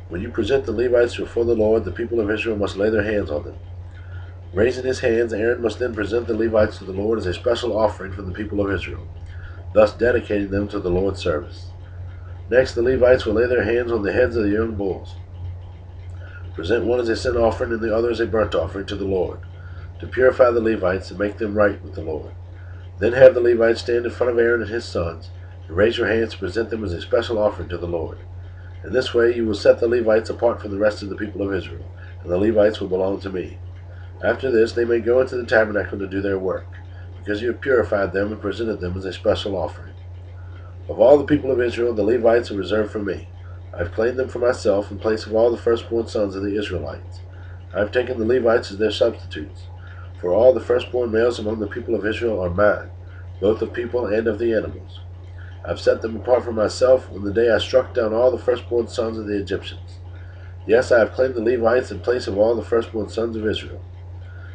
When you present the Levites before the Lord, the people of Israel must lay their hands on them. Raising his hands, Aaron must then present the Levites to the Lord as a special offering from the people of Israel, thus dedicating them to the Lord's service. Next, the Levites will lay their hands on the heads of the young bulls. Present one as a sin offering and the other as a burnt offering to the Lord, to purify the Levites and make them right with the Lord. Then have the Levites stand in front of Aaron and his sons, and raise your hands to present them as a special offering to the Lord. In this way you will set the Levites apart from the rest of the people of Israel, and the Levites will belong to me. After this they may go into the tabernacle to do their work, because you have purified them and presented them as a special offering. Of all the people of Israel, the Levites are reserved for me. I have claimed them for myself in place of all the firstborn sons of the Israelites. I have taken the Levites as their substitutes. For all the firstborn males among the people of Israel are mine, both of people and of the animals. I have set them apart for myself on the day I struck down all the firstborn sons of the Egyptians. Yes, I have claimed the Levites in place of all the firstborn sons of Israel.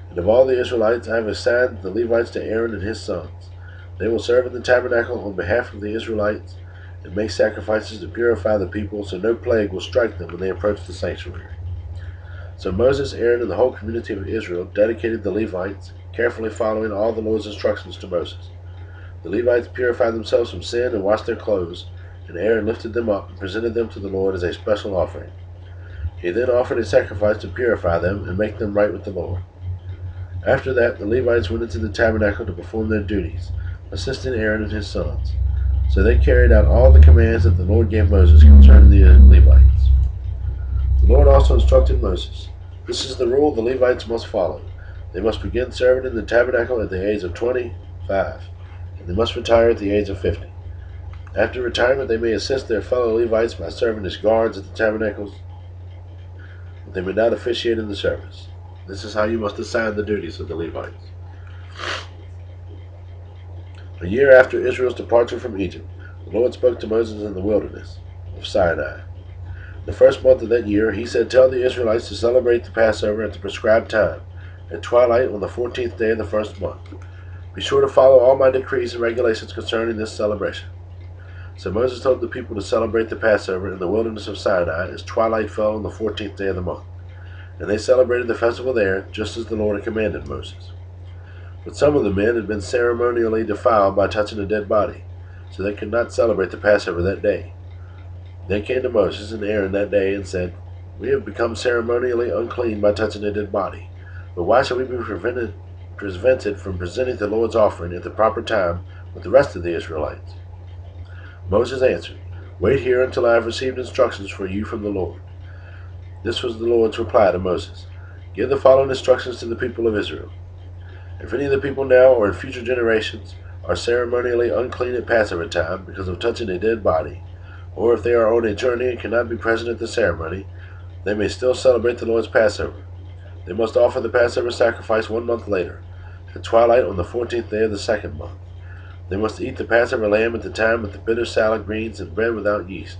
And of all the Israelites I have assigned the Levites to Aaron and his sons. They will serve in the tabernacle on behalf of the Israelites and make sacrifices to purify the people, so no plague will strike them when they approach the sanctuary. So Moses, Aaron, and the whole community of Israel dedicated the Levites, carefully following all the Lord's instructions to Moses. The Levites purified themselves from sin and washed their clothes, and Aaron lifted them up and presented them to the Lord as a special offering. He then offered a sacrifice to purify them and make them right with the Lord. After that, the Levites went into the tabernacle to perform their duties, assisting Aaron and his sons. So they carried out all the commands that the Lord gave Moses concerning the Levites. The Lord also instructed Moses, "This is the rule the Levites must follow. They must begin serving in the tabernacle at the age of 25, and they must retire at the age of 50. After retirement, they may assist their fellow Levites by serving as guards at the tabernacles, but they may not officiate in the service. This is how you must assign the duties of the Levites." A year after Israel's departure from Egypt, the Lord spoke to Moses in the wilderness of Sinai. The first month of that year, he said, "Tell the Israelites to celebrate the Passover at the prescribed time, at twilight on the 14th day of the first month. Be sure to follow all my decrees and regulations concerning this celebration." So Moses told the people to celebrate the Passover in the wilderness of Sinai as twilight fell on the 14th day of the month. and they celebrated the festival there, just as the Lord had commanded Moses. But some of the men had been ceremonially defiled by touching a dead body, so they could not celebrate the Passover that day. They came to Moses and Aaron that day and said, "We have become ceremonially unclean by touching a dead body, but why should we be prevented from presenting the Lord's offering at the proper time with the rest of the Israelites?" Moses answered, "Wait here until I have received instructions for you from the Lord." This was the Lord's reply to Moses: "Give the following instructions to the people of Israel. If any of the people now or in future generations are ceremonially unclean at Passover time because of touching a dead body, or if they are on a journey and cannot be present at the ceremony, they may still celebrate the Lord's Passover. They must offer the Passover sacrifice 1 month later, at twilight on the 14th day of the second month. They must eat the Passover lamb at the time with the bitter salad greens and bread without yeast.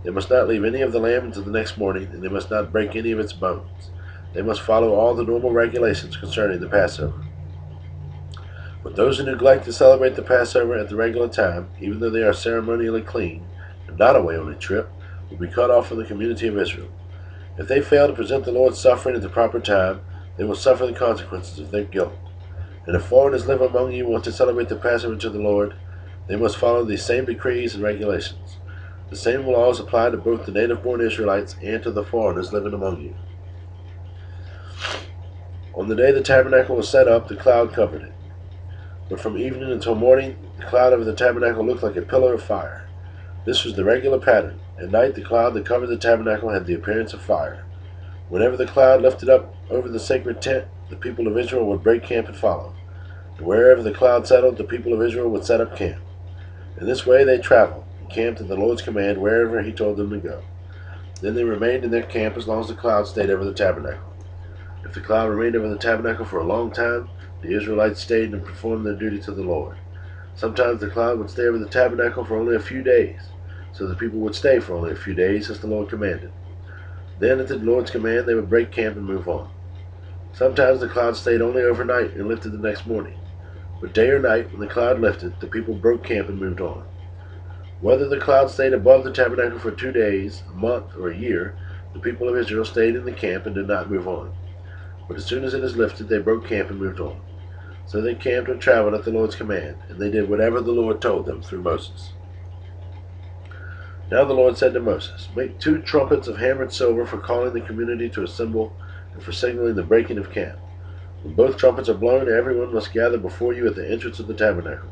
They must not leave any of the lamb until the next morning, and they must not break any of its bones. They must follow all the normal regulations concerning the Passover. But those who neglect to celebrate the Passover at the regular time, even though they are ceremonially clean and not away on a trip, will be cut off from the community of Israel. If they fail to present the Lord's suffering at the proper time, they will suffer the consequences of their guilt. And if foreigners live among you and want to celebrate the Passover to the Lord, they must follow these same decrees and regulations. The same laws apply to both the native-born Israelites and to the foreigners living among you. On the day the tabernacle was set up, the cloud covered it. But from evening until morning, the cloud over the tabernacle looked like a pillar of fire. This was the regular pattern. At night, the cloud that covered the tabernacle had the appearance of fire. Whenever the cloud lifted up over the sacred tent, the people of Israel would break camp and follow. And wherever the cloud settled, the people of Israel would set up camp. In this way they traveled and camped at the Lord's command wherever he told them to go. Then they remained in their camp as long as the cloud stayed over the tabernacle. If the cloud remained over the tabernacle for a long time, the Israelites stayed and performed their duty to the Lord. Sometimes the cloud would stay over the tabernacle for only a few days, so the people would stay for only a few days as the Lord commanded. Then at the Lord's command they would break camp and move on. Sometimes the cloud stayed only overnight and lifted the next morning. But day or night, when the cloud lifted, the people broke camp and moved on. Whether the cloud stayed above the tabernacle for 2 days, a month, or a year, the people of Israel stayed in the camp and did not move on. But as soon as it is lifted, they broke camp and moved on. So they camped and traveled at the Lord's command, and they did whatever the Lord told them through Moses. Now the Lord said to Moses, "Make 2 trumpets of hammered silver for calling the community to assemble and for signaling the breaking of camp. When both trumpets are blown, everyone must gather before you at the entrance of the tabernacle.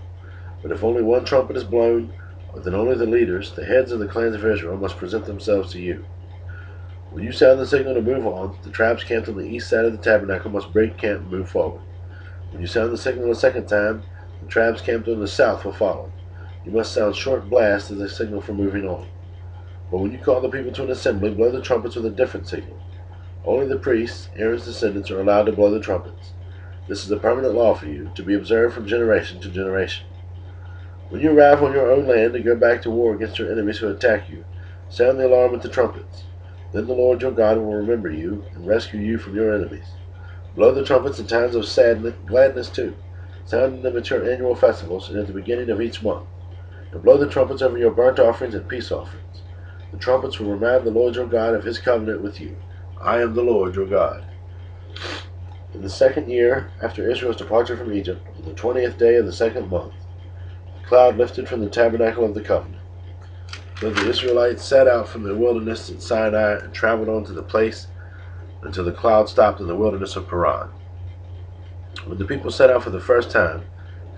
But if only one trumpet is blown, then only the leaders, the heads of the clans of Israel, must present themselves to you. When you sound the signal to move on, the tribes camped on the east side of the tabernacle must break camp and move forward. When you sound the signal a second time, the tribes camped on the south will follow. You must sound short blasts as a signal for moving on. But when you call the people to an assembly, blow the trumpets with a different signal. Only the priests, Aaron's descendants, are allowed to blow the trumpets. This is a permanent law for you, to be observed from generation to generation. When you arrive on your own land and go back to war against your enemies who attack you, sound the alarm with the trumpets. Then the Lord your God will remember you and rescue you from your enemies. Blow the trumpets in times of sadness, gladness too, sounding them at your annual festivals and at the beginning of each month. And blow the trumpets over your burnt offerings and peace offerings. The trumpets will remind the Lord your God of his covenant with you. I am the Lord your God." In the second year after Israel's departure from Egypt, on the 20th day of the second month, the cloud lifted from the tabernacle of the covenant. So the Israelites set out from the wilderness at Sinai and traveled on to the place until the cloud stopped in the wilderness of Paran. When the people set out for the first time,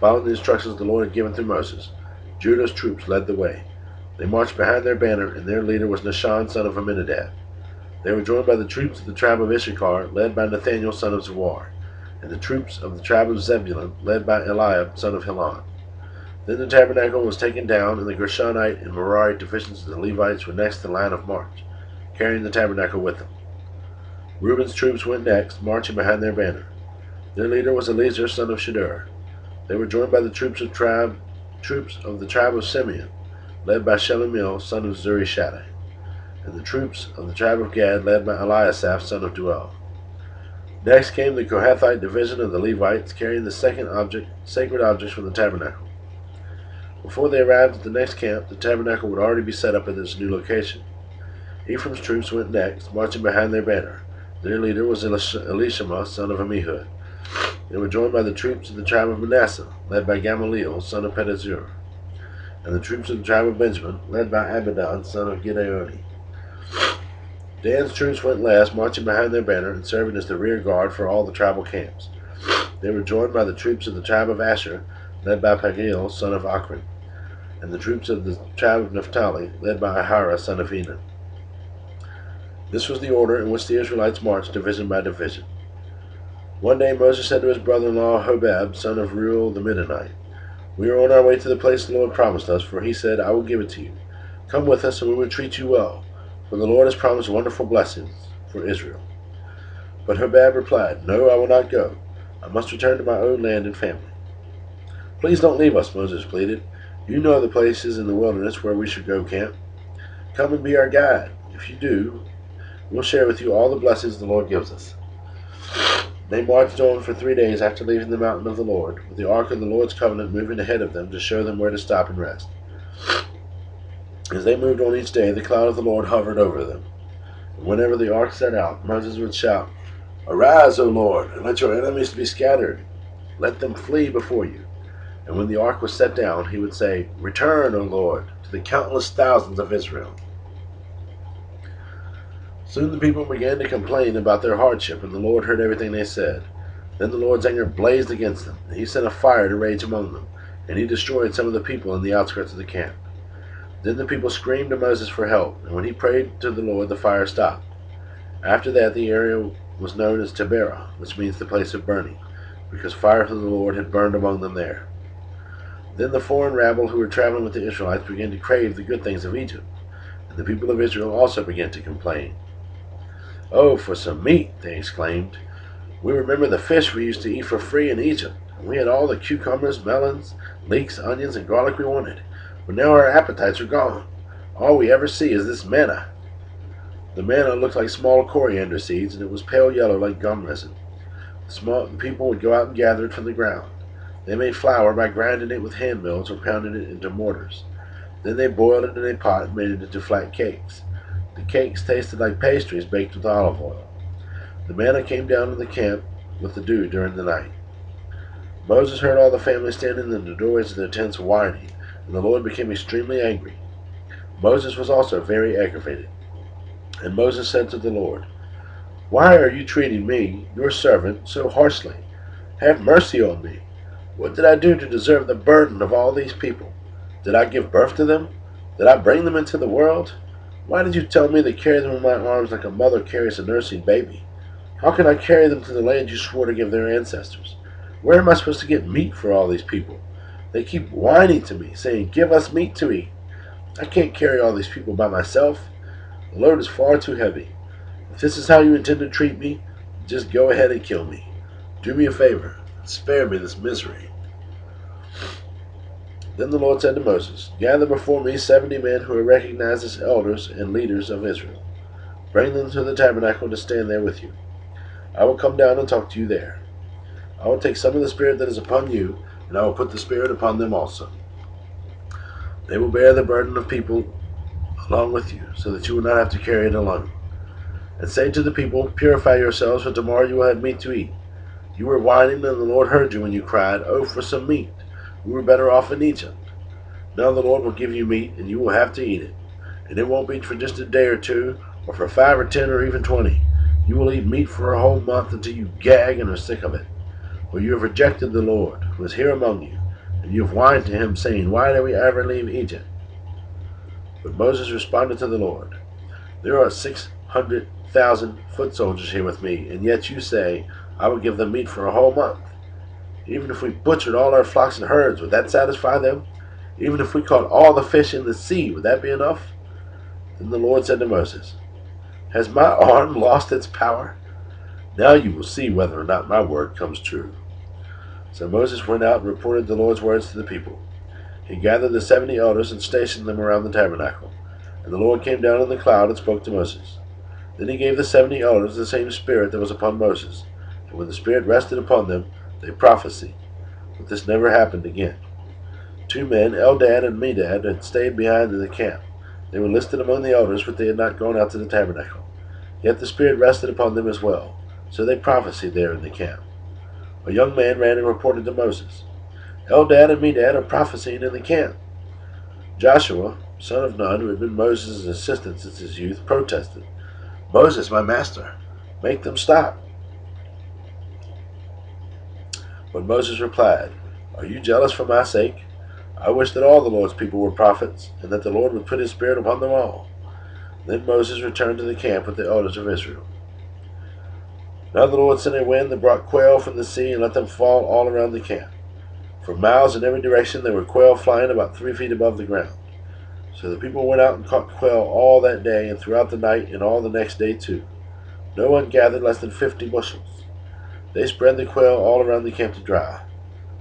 following the instructions the Lord had given through Moses, Judah's troops led the way. They marched behind their banner, and their leader was Nahshon, son of Amminadab. They were joined by the troops of the tribe of Issachar, led by Nathaniel, son of Zawar, and the troops of the tribe of Zebulun, led by Eliab, son of Helon. Then the tabernacle was taken down, and the Gershonite and Merari divisions of the Levites were next in line of march, carrying the tabernacle with them. Reuben's troops went next, marching behind their banner. Their leader was Eleazar, son of Shadur. They were joined by the troops of the tribe of Simeon, led by Shelumiel, son of Zurishaddai, and the troops of the tribe of Gad, led by Eliasaph, son of Duel. Next came the Kohathite division of the Levites, carrying the sacred objects from the tabernacle. Before they arrived at the next camp, the tabernacle would already be set up at its new location. Ephraim's troops went next, marching behind their banner. Their leader was Elishama, son of Ammihud. They were joined by the troops of the tribe of Manasseh, led by Gamaliel, son of Pedazur, and the troops of the tribe of Benjamin, led by Abidan, son of Gideoni. Dan's troops went last, marching behind their banner and serving as the rear guard for all the tribal camps. They were joined by the troops of the tribe of Asher, led by Pagiel, son of Achran, and the troops of the tribe of Naphtali, led by Ahira, son of Enan. This was the order in which the Israelites marched division by division. One day Moses said to his brother-in-law Hobab, son of Reuel the Midianite, "We are on our way to the place the Lord promised us, for he said, 'I will give it to you.' Come with us, and we will treat you well, for the Lord has promised wonderful blessings for Israel." But Hobab replied, "No, I will not go. I must return to my own land and family." "Please don't leave us," Moses pleaded. "You know the places in the wilderness where we should go camp. Come and be our guide. If you do, we'll share with you all the blessings the Lord gives us." They marched on for 3 days after leaving the mountain of the Lord, with the ark of the Lord's covenant moving ahead of them to show them where to stop and rest. As they moved on each day, the cloud of the Lord hovered over them. And whenever the ark set out, Moses would shout, "Arise, O Lord, and let your enemies be scattered. Let them flee before you." And when the ark was set down, he would say, "Return, O Lord, to the countless thousands of Israel." Soon the people began to complain about their hardship, and the Lord heard everything they said. Then the Lord's anger blazed against them, and he sent a fire to rage among them, and he destroyed some of the people in the outskirts of the camp. Then the people screamed to Moses for help, and when he prayed to the Lord, the fire stopped. After that, the area was known as Taberah, which means the place of burning, because fire from the Lord had burned among them there. Then the foreign rabble who were traveling with the Israelites began to crave the good things of Egypt, and the people of Israel also began to complain. "Oh, for some meat!" they exclaimed. "We remember the fish we used to eat for free in Egypt, and we had all the cucumbers, melons, leeks, onions, and garlic we wanted. But now our appetites are gone. All we ever see is this manna." The manna looked like small coriander seeds, and it was pale yellow like gum resin. The people would go out and gather it from the ground. They made flour by grinding it with hand mills or pounding it into mortars. Then they boiled it in a pot and made it into flat cakes. The cakes tasted like pastries baked with olive oil. The manna came down to the camp with the dew during the night. Moses heard all the family standing in the doorways of their tents whining, and the Lord became extremely angry. Moses was also very aggravated. And Moses said to the Lord, "Why are you treating me, your servant, so harshly? Have mercy on me. What did I do to deserve the burden of all these people? Did I give birth to them? Did I bring them into the world? Why did you tell me to carry them in my arms like a mother carries a nursing baby? How can I carry them to the land you swore to give their ancestors? Where am I supposed to get meat for all these people? They keep whining to me, saying, 'Give us meat to eat.' I can't carry all these people by myself. The load is far too heavy. If this is how you intend to treat me, just go ahead and kill me. Do me a favor, and spare me this misery." Then the Lord said to Moses, "Gather before me 70 men who are recognized as elders and leaders of Israel. Bring them to the tabernacle to stand there with you. I will come down and talk to you there. I will take some of the Spirit that is upon you, and I will put the Spirit upon them also. They will bear the burden of people along with you, so that you will not have to carry it alone. And say to the people, 'Purify yourselves, for tomorrow you will have meat to eat.' You were whining, and the Lord heard you when you cried, 'Oh, for some meat! We were better off in Egypt.' Now the Lord will give you meat, and you will have to eat it. And it won't be for just a day or two, or for 5 or 10 or even 20. You will eat meat for a whole month until you gag and are sick of it. For you have rejected the Lord, who is here among you, and you have whined to him, saying, 'Why did we ever leave Egypt?'" But Moses responded to the Lord, "There are 600,000 foot soldiers here with me, and yet you say, 'I will give them meat for a whole month.' Even if we butchered all our flocks and herds, would that satisfy them? Even if we caught all the fish in the sea, would that be enough?" Then the Lord said to Moses, "Has my arm lost its power? Now you will see whether or not my word comes true." So Moses went out and reported the Lord's words to the people. He gathered the 70 elders and stationed them around the tabernacle. And the Lord came down in the cloud and spoke to Moses. Then he gave the 70 elders the same spirit that was upon Moses. And when the Spirit rested upon them, they prophesied. But this never happened again. 2 men, Eldad and Medad, had stayed behind in the camp. They were listed among the elders, but they had not gone out to the tabernacle. Yet the Spirit rested upon them as well, so they prophesied there in the camp. A young man ran and reported to Moses, Eldad and Medad are prophesying in the camp. Joshua, son of Nun, who had been Moses' assistant since his youth, protested, Moses, my master, make them stop. But Moses replied, Are you jealous for my sake? I wish that all the Lord's people were prophets, and that the Lord would put his Spirit upon them all. Then Moses returned to the camp with the elders of Israel. Now the Lord sent a wind that brought quail from the sea and let them fall all around the camp. For miles in every direction there were quail flying about 3 feet above the ground. So the people went out and caught quail all that day and throughout the night and all the next day too. No one gathered less than 50 bushels. They spread the quail all around the camp to dry.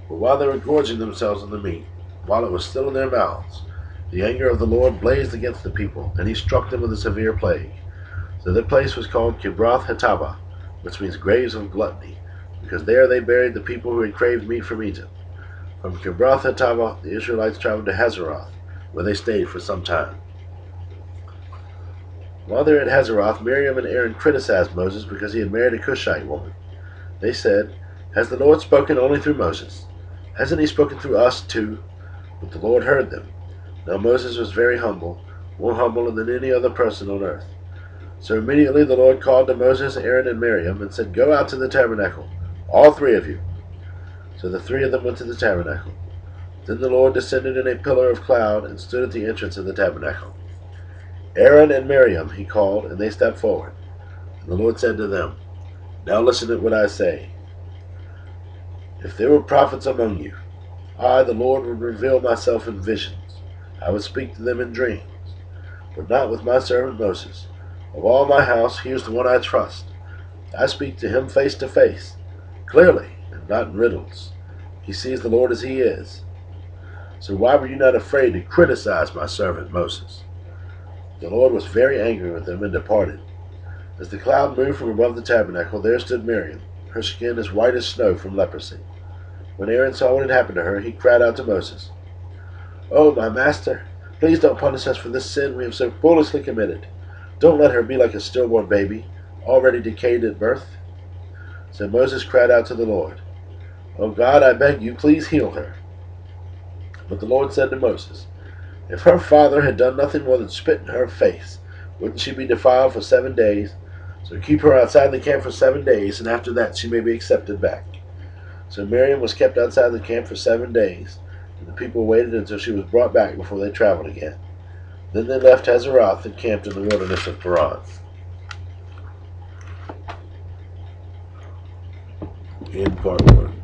But while they were gorging themselves on the meat, while it was still in their mouths, the anger of the Lord blazed against the people, and he struck them with a severe plague. So the place was called Kibroth Hattaavah, which means graves of gluttony, because there they buried the people who had craved meat from Egypt. From Kibroth Hattaavah the Israelites traveled to Hazeroth, where they stayed for some time. While they were at Hazeroth, Miriam and Aaron criticized Moses because he had married a Cushite woman. They said, Has the Lord spoken only through Moses? Hasn't he spoken through us too? But the Lord heard them. Now Moses was very humble, more humble than any other person on earth. So immediately the Lord called to Moses, Aaron, and Miriam, and said, Go out to the tabernacle, all 3 of you. So the 3 of them went to the tabernacle. Then the Lord descended in a pillar of cloud and stood at the entrance of the tabernacle. Aaron and Miriam he called, and they stepped forward. And the Lord said to them, Now listen to what I say. If there were prophets among you, I, the Lord, would reveal myself in visions. I would speak to them in dreams, but not with my servant Moses. Of all my house, he is the one I trust. I speak to him face to face, clearly, and not in riddles. He sees the Lord as he is. So why were you not afraid to criticize my servant Moses? The Lord was very angry with them and departed. As the cloud moved from above the tabernacle, there stood Miriam, her skin as white as snow from leprosy. When Aaron saw what had happened to her, he cried out to Moses, Oh, my master, please don't punish us for this sin we have so foolishly committed. Don't let her be like a stillborn baby, already decayed at birth. So Moses cried out to the Lord, Oh God, I beg you, please heal her. But the Lord said to Moses, If her father had done nothing more than spit in her face, wouldn't she be defiled for 7 days? So keep her outside the camp for 7 days, and after that she may be accepted back. So Miriam was kept outside the camp for 7 days, and the people waited until she was brought back before they traveled again. Then they left Hazeroth and camped in the wilderness of Paran. In part 1.